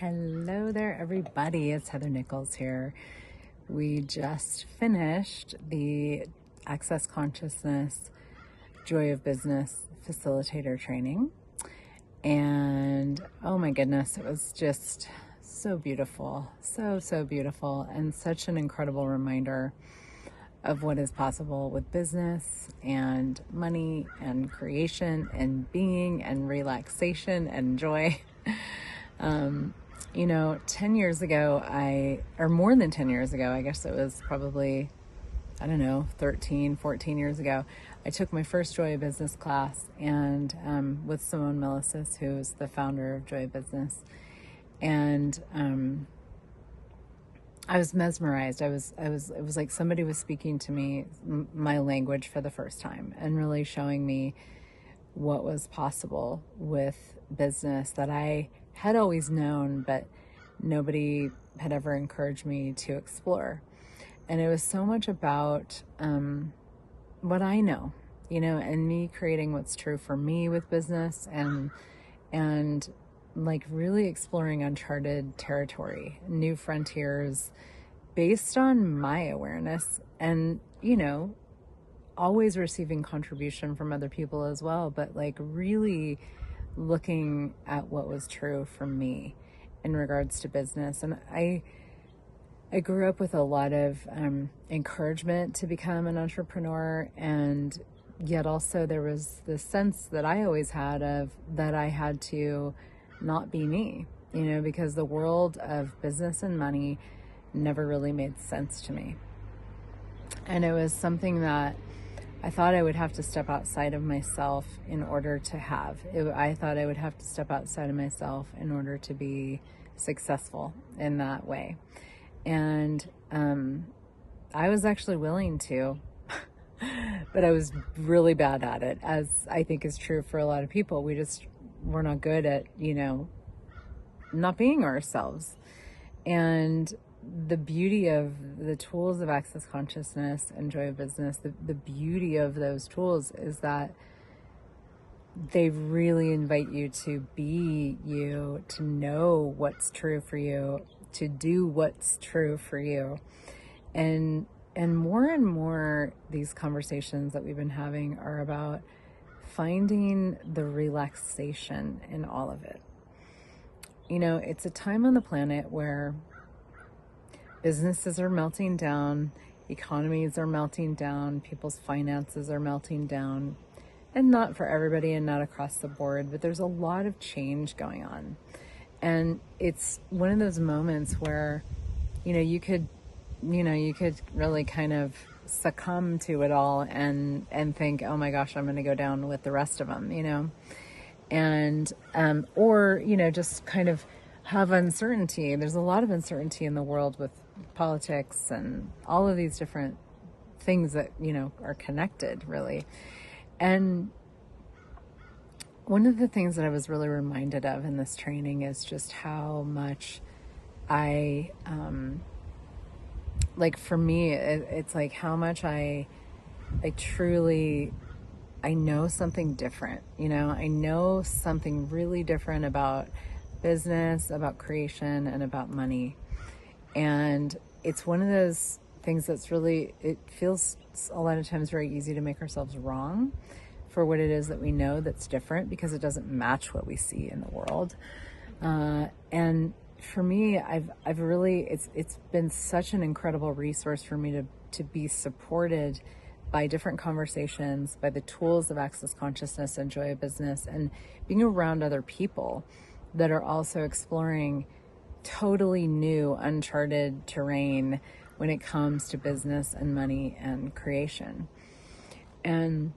Hello there, everybody. It's Heather Nichols here. We just finished the Access Consciousness Joy of Business Facilitator training. And oh my goodness, it was just so beautiful. So beautiful. And such an incredible reminder of what is possible with business and money and creation and being and relaxation and joy. 10 years ago, or more than 10 years ago, I guess it was probably, 13, 14 years ago, I took my first Joy of Business class and with Simone Millicis, who's the founder of Joy of Business. And I was mesmerized. It was like somebody was speaking to me my language for the first time and really showing me what was possible with business that I had always known, but nobody had ever encouraged me to explore. And it was so much about what I know, and me creating what's true for me with business and like really exploring uncharted territory, new frontiers based on my awareness and, always receiving contribution from other people as well, but like really looking at what was true for me in regards to business. And I grew up with a lot of encouragement to become an entrepreneur, and yet also there was this sense that I always had of that I had to not be me, because the world of business and money never really made sense to me. And it was something that I thought I would have to step outside of myself in order to have. I thought I would have to step outside of myself in order to be successful in that way. And I was actually willing to, but I was really bad at it, as I think is true for a lot of people. We're not good at, not being ourselves. And the beauty of the tools of Access Consciousness and Joy of Business, the beauty of those tools is that they really invite you to be you, to know what's true for you, to do what's true for you. And more, these conversations that we've been having are about finding the relaxation in all of it. It's a time on the planet where businesses are melting down, economies are melting down, people's finances are melting down, and not for everybody and not across the board, but there's a lot of change going on. And it's one of those moments where, you could really kind of succumb to it all and think, oh my gosh, I'm going to go down with the rest of them, and, or, just kind of have uncertainty. There's a lot of uncertainty in the world with politics and all of these different things that, are connected really. And one of the things that I was really reminded of in this training is just how much for me, it's like how much I truly, I know something different, I know something really different about business, about creation, and about money. And it's one of those things that's really, it feels a lot of times very easy to make ourselves wrong for what it is that we know that's different, because it doesn't match what we see in the world. And for me, I've really, it's been such an incredible resource for me to be supported by different conversations, by the tools of Access Consciousness and Joy of Business, and being around other people that are also exploring totally new, uncharted terrain when it comes to business and money and creation. And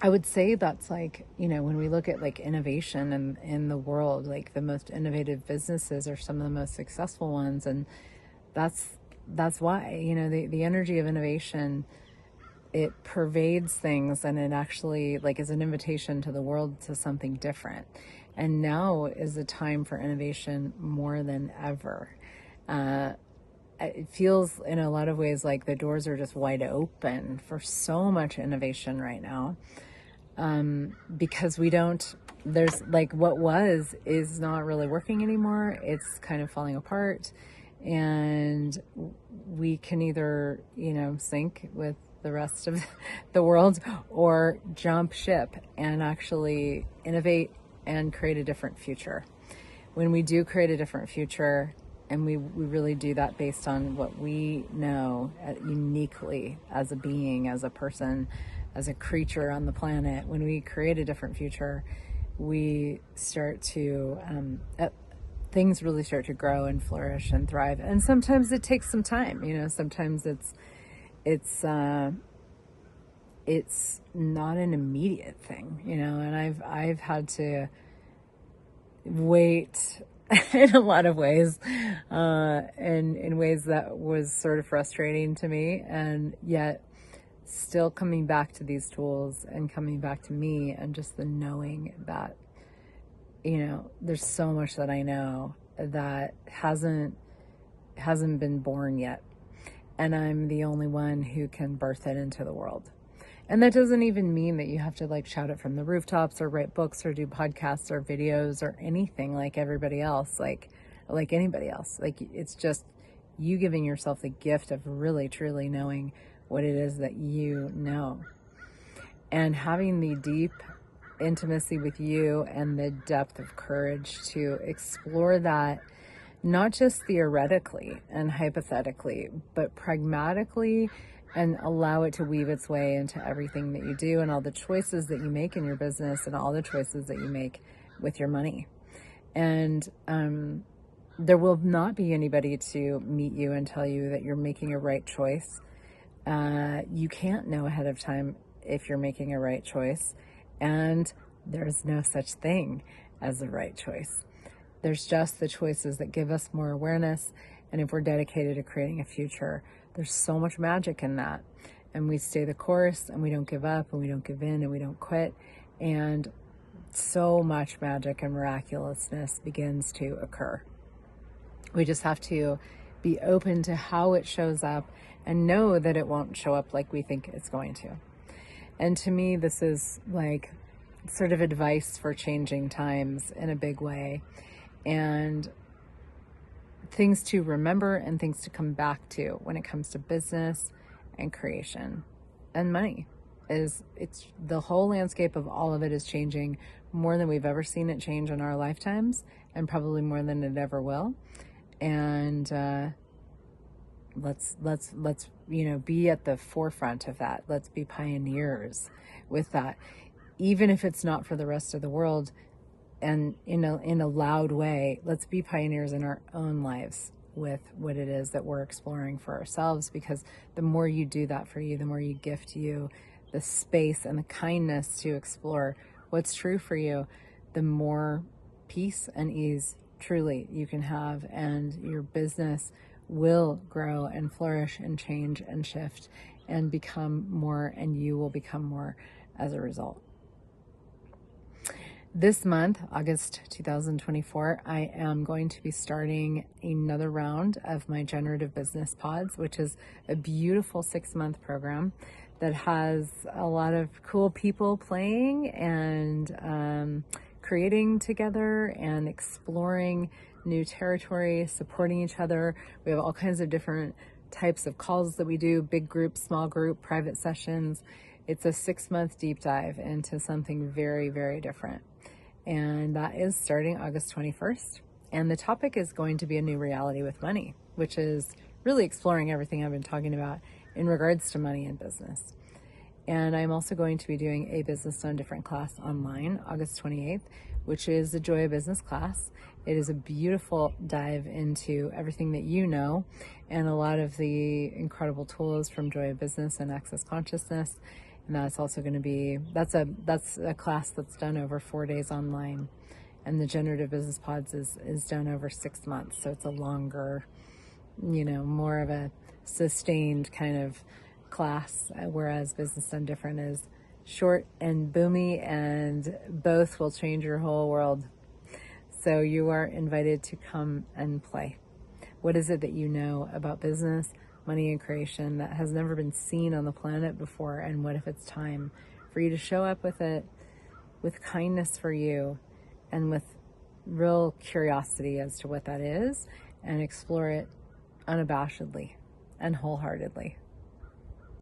I would say that's like, when we look at like innovation in the world, like the most innovative businesses are some of the most successful ones. And that's why, the energy of innovation, it pervades things, and it actually like is an invitation to the world to something different. And now is the time for innovation more than ever. It feels in a lot of ways like the doors are just wide open for so much innovation right now. Because we don't there's like what was is not really working anymore. It's kind of falling apart, and we can either, sink with the rest of the world or jump ship and actually innovate and create a different future. When we do create a different future, and we really do that based on what we know uniquely as a being, as a person, as a creature on the planet, when we create a different future, we start to, things really start to grow and flourish and thrive. And sometimes it takes some time, sometimes it's not an immediate thing, and I've had to wait in a lot of ways, and in ways that was sort of frustrating to me, and yet still coming back to these tools and coming back to me, and just the knowing that, there's so much that I know that hasn't been born yet, and I'm the only one who can birth it into the world. And that doesn't even mean that you have to like shout it from the rooftops or write books or do podcasts or videos or anything like everybody else, like anybody else. Like, it's just you giving yourself the gift of really truly knowing what it is that you know, and having the deep intimacy with you and the depth of courage to explore that, not just theoretically and hypothetically, but pragmatically, and allow it to weave its way into everything that you do and all the choices that you make in your business and all the choices that you make with your money. And there will not be anybody to meet you and tell you that you're making a right choice. You can't know ahead of time if you're making a right choice, and there's no such thing as a right choice. There's just the choices that give us more awareness, and if we're dedicated to creating a future, there's so much magic in that. And we stay the course, and we don't give up, and we don't give in, and we don't quit. And so much magic and miraculousness begins to occur. We just have to be open to how it shows up and know that it won't show up like we think it's going to. And to me, this is like sort of advice for changing times in a big way. And things to remember and things to come back to when it comes to business and creation and money it's the whole landscape of all of it is changing more than we've ever seen it change in our lifetimes, and probably more than it ever will. And let's be at the forefront of that. Let's be pioneers with that, even if it's not for the rest of the world. And in a loud way, let's be pioneers in our own lives with what it is that we're exploring for ourselves, because the more you do that for you, the more you gift you the space and the kindness to explore what's true for you, the more peace and ease truly you can have, and your business will grow and flourish and change and shift and become more, and you will become more as a result. This month, August 2024, I am going to be starting another round of my generative business pods, which is a beautiful 6-month program that has a lot of cool people playing and creating together and exploring new territory, supporting each other. We have all kinds of different types of calls that we do: big group, small group, private sessions. It's a 6-month deep dive into something very, very different. And that is starting August 21st. And the topic is going to be a new reality with money, which is really exploring everything I've been talking about in regards to money and business. And I'm also going to be doing a Business Done Different class online, August 28th, which is the Joy of Business class. It is a beautiful dive into everything that you know and a lot of the incredible tools from Joy of Business and Access Consciousness. And that's also going to be, that's a class that's done over 4 days online. And the Generative Business Pods is done over 6 months. So it's a longer, more of a sustained kind of class, whereas Business Done Different is short and boomy, and both will change your whole world. So you are invited to come and play. What is it that you know about business, money, and creation that has never been seen on the planet before? And what if it's time for you to show up with it with kindness for you and with real curiosity as to what that is, and explore it unabashedly and wholeheartedly.